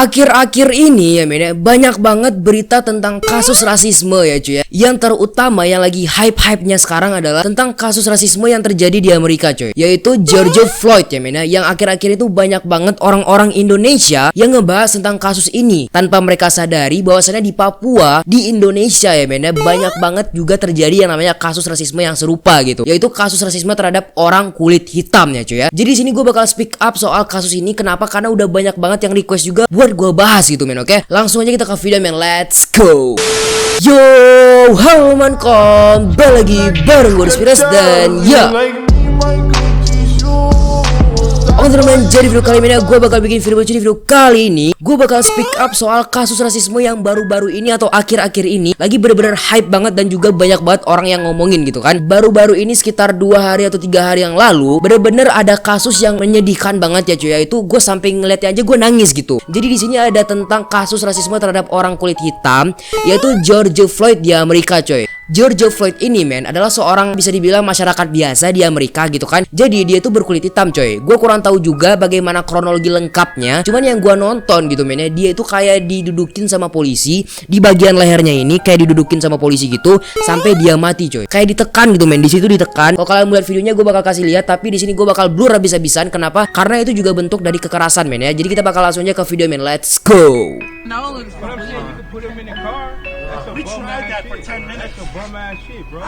Akhir-akhir ini ya men, banyak banget berita tentang kasus rasisme ya cuy ya. Yang terutama yang lagi hype-hypenya sekarang adalah tentang kasus rasisme yang terjadi di Amerika cuy, yaitu George Floyd ya men. Yang akhir-akhir itu banyak banget orang-orang Indonesia yang ngebahas tentang kasus ini tanpa mereka sadari bahwasannya di Papua, di Indonesia ya men, banyak banget juga terjadi yang namanya kasus rasisme yang serupa gitu, yaitu kasus rasisme terhadap orang kulit hitam ya cuy ya. Jadi di sini gue bakal speak up soal kasus ini. Kenapa? Karena udah banyak banget yang request juga buat gue bahas gitu men, oke? Langsung aja kita ke video men, let's go. Yo, halo mankom, balik lagi bareng gue Dispiras dan ya. Oke teman-teman, jadi video kali ini gue bakal bikin video lucu. Di video kali ini gue bakal speak up soal kasus rasisme yang baru-baru ini atau akhir-akhir ini lagi bener-bener hype banget dan juga banyak banget orang yang ngomongin gitu kan. Baru-baru ini sekitar 2 hari atau 3 hari yang lalu bener-bener ada kasus yang menyedihkan banget ya cuy, yaitu gue sampai ngeliatnya aja gue nangis gitu. Jadi di sini ada tentang kasus rasisme terhadap orang kulit hitam, yaitu George Floyd di Amerika coy. George Floyd ini men adalah seorang bisa dibilang masyarakat biasa di Amerika gitu kan. Jadi dia itu berkulit hitam coy. Gue kurang tahu juga bagaimana kronologi lengkapnya. Cuman yang gue nonton gitu men ya, dia itu kayak didudukin sama polisi di bagian lehernya ini, kayak didudukin sama polisi gitu sampai dia mati coy. Kayak ditekan gitu men, di situ ditekan. Kalau kalian melihat videonya gue bakal kasih lihat, tapi di sini gue bakal blur habis-habisan. Kenapa? Karena itu juga bentuk dari kekerasan men ya. Jadi kita bakal langsung aja ke video men, let's go. We tried that for 10 minutes. That's some bum ass shit, bro.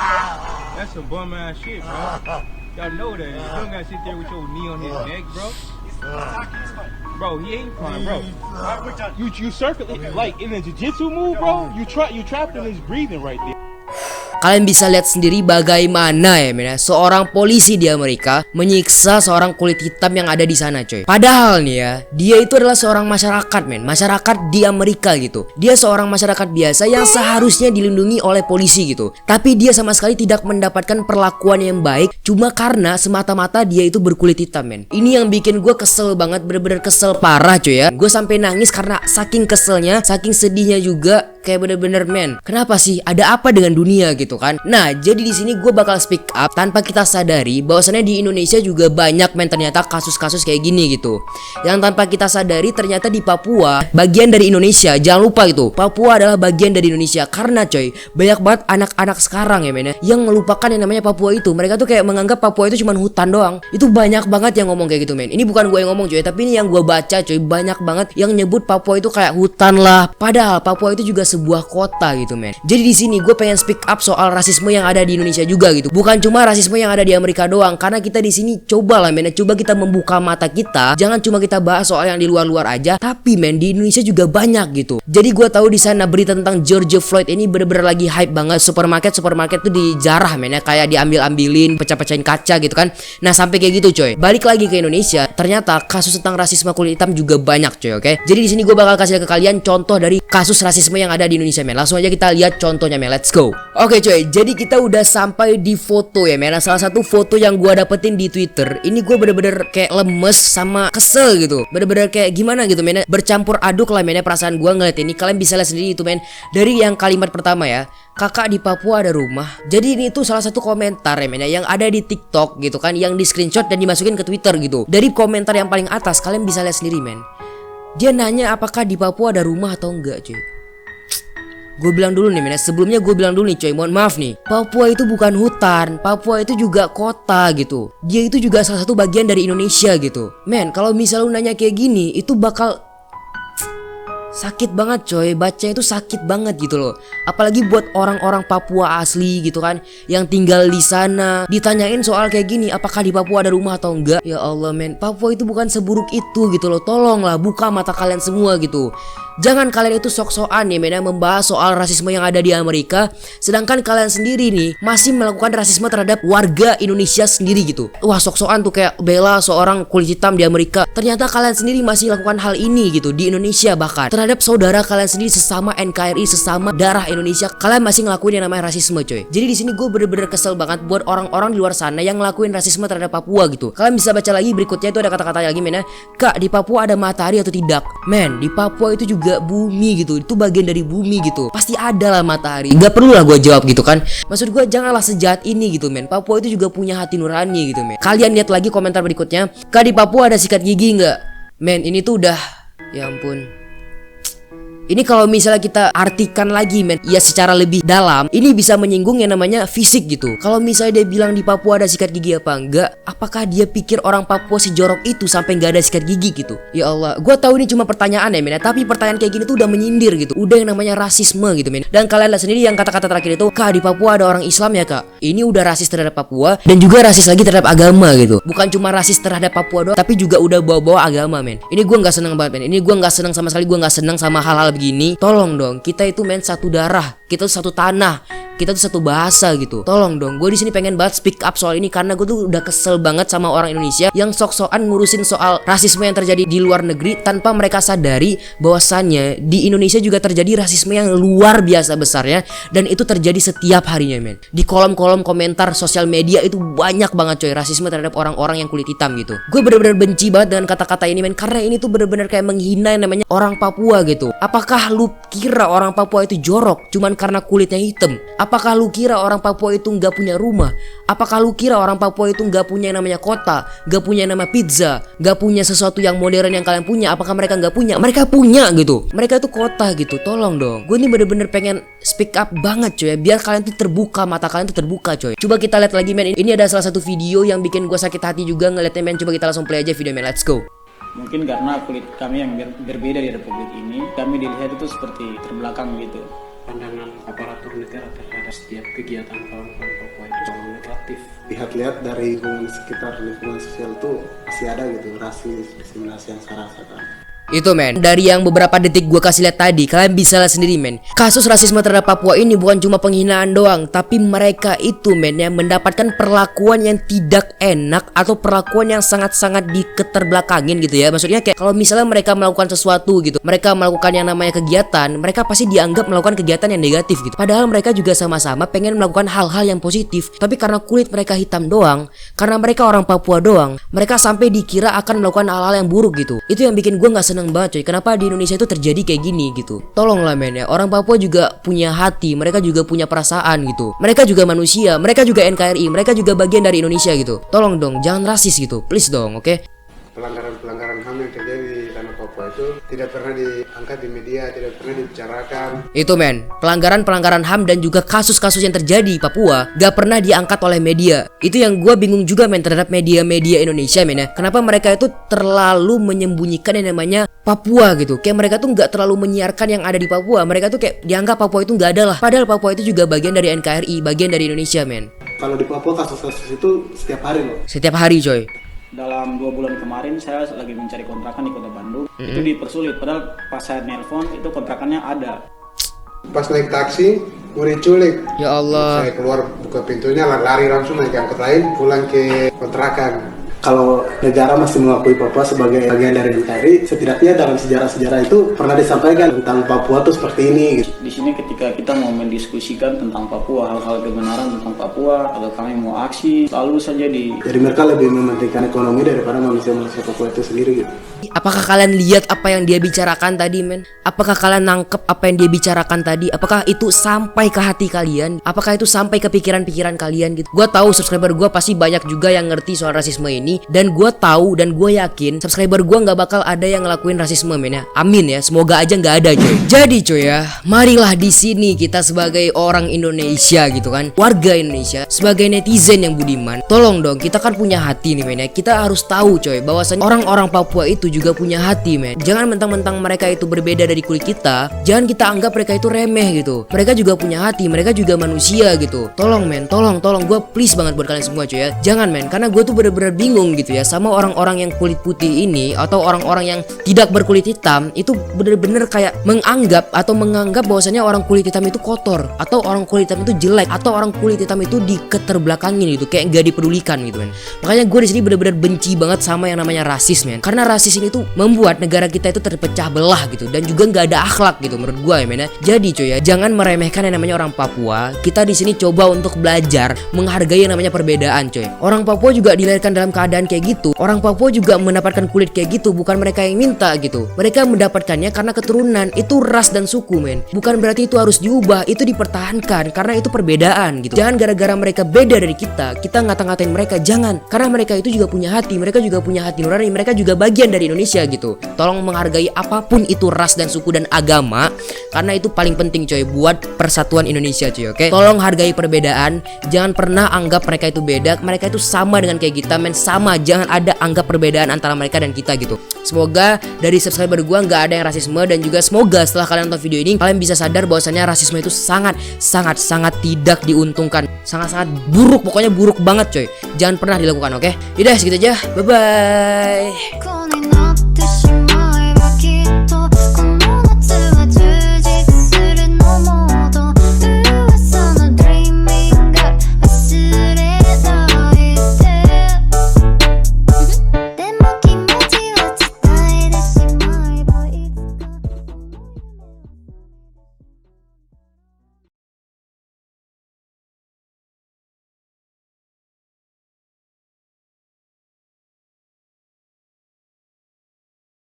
That's some bum ass shit, bro. Y'all know that. You don't gotta sit there with your knee on his neck, bro. Bro, he ain't fine, bro. You circle like in a jiu-jitsu move, bro. You trapped in his breathing right there. Kalian bisa lihat sendiri bagaimana ya men, seorang polisi di Amerika menyiksa seorang kulit hitam yang ada di sana coy. Padahal nih ya, dia itu adalah seorang masyarakat men, masyarakat di Amerika gitu. Dia seorang masyarakat biasa yang seharusnya dilindungi oleh polisi gitu. Tapi dia sama sekali tidak mendapatkan perlakuan yang baik cuma karena semata-mata dia itu berkulit hitam men. Ini yang bikin gue kesel banget, bener-bener kesel parah coy ya. Gue sampai nangis karena saking keselnya, saking sedihnya juga. Kayak bener-bener men, kenapa sih, ada apa dengan dunia gitu kan? Nah, jadi di sini gue bakal speak up tanpa kita sadari bahwasannya di Indonesia juga banyak men ternyata kasus-kasus kayak gini gitu. Yang tanpa kita sadari ternyata di Papua bagian dari Indonesia. Jangan lupa gitu, Papua adalah bagian dari Indonesia. Karena coy, banyak banget anak-anak sekarang ya men yang melupakan yang namanya Papua itu. Mereka tuh kayak menganggap Papua itu cuma hutan doang. Itu banyak banget yang ngomong kayak gitu men. Ini bukan gue yang ngomong coy, tapi ini yang gue baca coy. Banyak banget yang nyebut Papua itu kayak hutan lah. Padahal Papua itu juga sebuah kota gitu men. Jadi di sini gue pengen speak up soal rasisme yang ada di Indonesia juga gitu. Bukan cuma rasisme yang ada di Amerika doang. Karena kita di sini coba lah men, coba kita membuka mata kita. Jangan cuma kita bahas soal yang di luar-luar aja, tapi men di Indonesia juga banyak gitu. Jadi gue tahu di sana berita tentang George Floyd ini bener-bener lagi hype banget. Supermarket tuh dijarah men ya, kayak diambil-ambilin, pecah-pecahin kaca gitu kan. Nah sampai kayak gitu coy. Balik lagi ke Indonesia, ternyata kasus tentang rasisme kulit hitam juga banyak coy, oke? Jadi di sini gue bakal kasih ke kalian contoh dari kasus rasisme yang ada di Indonesia men. Langsung aja kita lihat contohnya men, let's go. Oke coy, jadi kita udah sampai di foto ya men. Salah satu foto yang gue dapetin di Twitter, ini gue bener-bener kayak lemes sama kesel gitu. Bener-bener kayak gimana gitu men, bercampur aduk lah men ya perasaan gue ngeliat ini. Kalian bisa lihat sendiri itu men, dari yang kalimat pertama ya, kakak di Papua ada rumah. Jadi ini tuh salah satu komentar ya men ya, yang ada di TikTok gitu kan, yang di screenshot dan dimasukin ke Twitter gitu. Dari komentar yang paling atas kalian bisa lihat sendiri men. Dia nanya apakah di Papua ada rumah atau enggak cuy. Gue bilang dulu nih men, sebelumnya gue bilang dulu nih coy, mohon maaf nih, Papua itu bukan hutan, Papua itu juga kota gitu. Dia itu juga salah satu bagian dari Indonesia gitu. Men, kalau misal lu nanya kayak gini, itu bakal sakit banget coy, baca itu sakit banget gitu loh. Apalagi buat orang-orang Papua asli gitu kan, yang tinggal di sana, ditanyain soal kayak gini, apakah di Papua ada rumah atau enggak. Ya Allah men, Papua itu bukan seburuk itu gitu loh. Tolonglah buka mata kalian semua gitu. Jangan kalian itu sok-sokan nih men membahas soal rasisme yang ada di Amerika, sedangkan kalian sendiri nih masih melakukan rasisme terhadap warga Indonesia sendiri gitu. Wah sok-sokan tuh kayak bela seorang kulit hitam di Amerika. Ternyata kalian sendiri masih lakukan hal ini gitu di Indonesia, bahkan terhadap saudara kalian sendiri sesama NKRI, sesama darah Indonesia. Kalian masih ngelakuin yang namanya rasisme coy. Jadi di sini gue bener-bener kesel banget buat orang-orang di luar sana yang ngelakuin rasisme terhadap Papua gitu. Kalian bisa baca lagi berikutnya, itu ada kata-kata lagi men ya. Kak, di Papua ada matahari atau tidak? Men, di Papua itu juga bumi gitu, itu bagian dari bumi gitu, pasti ada lah matahari. Gak perlu lah gue jawab gitu kan. Maksud gue janganlah sejahat ini gitu men. Papua itu juga punya hati nurani gitu men. Kalian lihat lagi komentar berikutnya, Kak di Papua ada sikat gigi nggak? Men ini tuh udah, ya ampun. Ini kalau misalnya kita artikan lagi men, ya secara lebih dalam, ini bisa menyinggung yang namanya fisik gitu. Kalau misalnya dia bilang di Papua ada sikat gigi apa enggak, apakah dia pikir orang Papua si jorok itu sampai nggak ada sikat gigi gitu? Ya Allah, gue tahu ini cuma pertanyaan ya men, tapi pertanyaan kayak gini tuh udah menyindir gitu, udah yang namanya rasisme gitu men. Dan kalian lihat sendiri yang kata-kata terakhir itu, kak di Papua ada orang Islam ya kak. Ini udah rasis terhadap Papua dan juga rasis lagi terhadap agama gitu. Bukan cuma rasis terhadap Papua doang, tapi juga udah bawa-bawa agama men. Ini gue nggak seneng banget men. Ini gue nggak seneng sama sekali, gue nggak seneng sama hal-hal begini. Tolong dong, kita itu men satu darah, kita tuh satu tanah, kita tuh satu bahasa gitu. Tolong dong, gue di sini pengen banget speak up soal ini karena gue tuh udah kesel banget sama orang Indonesia yang sok-sokan ngurusin soal rasisme yang terjadi di luar negeri tanpa mereka sadari bahwasannya di Indonesia juga terjadi rasisme yang luar biasa besarnya, dan itu terjadi setiap harinya men. Di kolom-kolom komentar sosial media itu banyak banget coy rasisme terhadap orang-orang yang kulit hitam gitu. Gue bener-bener benci banget dengan kata-kata ini men, karena ini tuh bener-bener kayak menghina yang namanya orang Papua gitu. Apakah lu kira orang Papua itu jorok cuman karena kulitnya hitam? Apakah lu kira orang Papua itu nggak punya rumah? Apakah lu kira orang Papua itu nggak punya yang namanya kota, nggak punya yang nama pizza, nggak punya sesuatu yang modern yang kalian punya? Apakah mereka nggak punya? Mereka punya gitu. Mereka itu kota gitu. Tolong dong. Gue ini bener-bener pengen speak up banget coy ya, biar kalian tuh terbuka, mata kalian tuh terbuka coy. Coba kita lihat lagi men. Ini ada salah satu video yang bikin gue sakit hati juga ngeliatnya men. Coba kita langsung play aja video men. Let's go. Mungkin karena kulit kami yang berbeda di Republik ini, kami dilihat itu seperti terbelakang gitu. Pandangan aparatur negara terhadap setiap kegiatan kawan-kawan Papua itu selalu negatif. Lihat-lihat dari lingkungan sekitar, lingkungan sosial tuh masih ada gitu rasis, diskriminasi yang saya rasakan. Itu men, dari yang beberapa detik gue kasih lihat tadi, kalian bisa lihat sendiri men. Kasus rasisme terhadap Papua ini bukan cuma penghinaan doang, tapi mereka itu men yang mendapatkan perlakuan yang tidak enak atau perlakuan yang sangat-sangat diketerbelakangin gitu ya. Maksudnya kayak kalau misalnya mereka melakukan sesuatu gitu, mereka melakukan yang namanya kegiatan, mereka pasti dianggap melakukan kegiatan yang negatif gitu. Padahal mereka juga sama-sama pengen melakukan hal-hal yang positif, tapi karena kulit mereka hitam doang, karena mereka orang Papua doang, mereka sampai dikira akan melakukan hal-hal yang buruk gitu. Itu yang bikin gue gak seneng banget coy. Kenapa di Indonesia itu terjadi kayak gini gitu? Tolonglah men ya, orang Papua juga punya hati, mereka juga punya perasaan gitu. Mereka juga manusia, mereka juga NKRI, mereka juga bagian dari Indonesia gitu. Tolong dong, jangan rasis gitu, please dong, oke? Pelanggaran-pelanggaran HAM yang terjadi di tanah Papua itu tidak pernah diangkat di media, tidak pernah dibicarakan. Itu men, pelanggaran-pelanggaran HAM dan juga kasus-kasus yang terjadi di Papua gak pernah diangkat oleh media. Itu yang gue bingung juga men terhadap media-media Indonesia men ya. Kenapa mereka itu terlalu menyembunyikan yang namanya Papua gitu. Kayak mereka tuh gak terlalu menyiarkan yang ada di Papua. Mereka tuh kayak dianggap Papua itu gak ada lah. Padahal Papua itu juga bagian dari NKRI, bagian dari Indonesia men. Kalau di Papua kasus-kasus itu setiap hari loh. Setiap hari coy. Dalam 2 bulan kemarin saya lagi mencari kontrakan di Kota Bandung. Itu dipersulit, padahal pas saya nelpon itu kontrakannya ada. Pas naik taksi, gue diculik. Ya Allah. Saya keluar buka pintunya, lari langsung naik angkot lain, pulang ke kontrakan. Kalau negara masih mengakui Papua sebagai bagian dari NKRI, setidaknya dalam sejarah-sejarah itu pernah disampaikan tentang Papua tuh seperti ini gitu. Di sini ketika kita mau mendiskusikan tentang Papua, hal-hal kebenaran tentang Papua, atau kami mau aksi, selalu saja Jadi mereka lebih mementingkan ekonomi daripada manusia-manusia Papua itu sendiri gitu. Apakah kalian lihat apa yang dia bicarakan tadi men? Apakah kalian nangkep apa yang dia bicarakan tadi? Apakah itu sampai ke hati kalian? Apakah itu sampai ke pikiran-pikiran kalian gitu? Gue tahu subscriber gue pasti banyak juga yang ngerti soal rasisme ini, dan gue tahu dan gue yakin subscriber gue nggak bakal ada yang ngelakuin rasisme men ya. Amin ya, semoga aja nggak ada coy. Jadi coy ya, marilah di sini kita sebagai orang Indonesia gitu kan, warga Indonesia, sebagai netizen yang budiman, tolong dong, kita kan punya hati nih men ya. Kita harus tahu coy bahwasanya orang-orang Papua itu juga punya hati men. Jangan mentang-mentang mereka itu berbeda dari kulit kita, jangan kita anggap mereka itu remeh gitu. Mereka juga punya hati, mereka juga manusia gitu. Tolong men, tolong gue please banget buat kalian semua coy ya. Jangan men, karena gue tuh bener-bener bingung gitu ya sama orang-orang yang kulit putih ini, atau orang-orang yang tidak berkulit hitam itu bener-bener kayak menganggap bahwasanya orang kulit hitam itu kotor, atau orang kulit hitam itu jelek, atau orang kulit hitam itu diketerbelakangin gitu, kayak gak dipedulikan gitu men. Makanya gue di sini bener-bener benci banget sama yang namanya rasis men, karena rasis ini tuh membuat negara kita itu terpecah belah gitu, dan juga nggak ada akhlak gitu menurut gue ya men ya. Jadi coy ya, jangan meremehkan yang namanya orang Papua. Kita di sini coba untuk belajar menghargai yang namanya perbedaan coy. Orang Papua juga dilahirkan dalam keadaan keadaan kayak gitu, orang Papua juga mendapatkan kulit kayak gitu, bukan mereka yang minta gitu. Mereka mendapatkannya karena keturunan, itu ras dan suku men. Bukan berarti itu harus diubah, itu dipertahankan karena itu perbedaan gitu. Jangan gara-gara mereka beda dari kita ngata-ngatain mereka, jangan. Karena mereka itu juga punya hati, mereka juga punya hati nurani, mereka juga bagian dari Indonesia gitu. Tolong menghargai apapun itu ras dan suku dan agama, karena itu paling penting coy buat persatuan Indonesia coy, oke? Tolong hargai perbedaan, jangan pernah anggap mereka itu beda, mereka itu sama dengan kayak kita men, sama. Jangan ada anggap perbedaan antara mereka dan kita gitu. Semoga dari subscriber gua nggak ada yang rasisme, dan juga semoga setelah kalian nonton video ini kalian bisa sadar bahwasanya rasisme itu sangat tidak diuntungkan, sangat buruk, pokoknya buruk banget coy. Jangan pernah dilakukan, oke? Yaudah segitu aja, bye bye.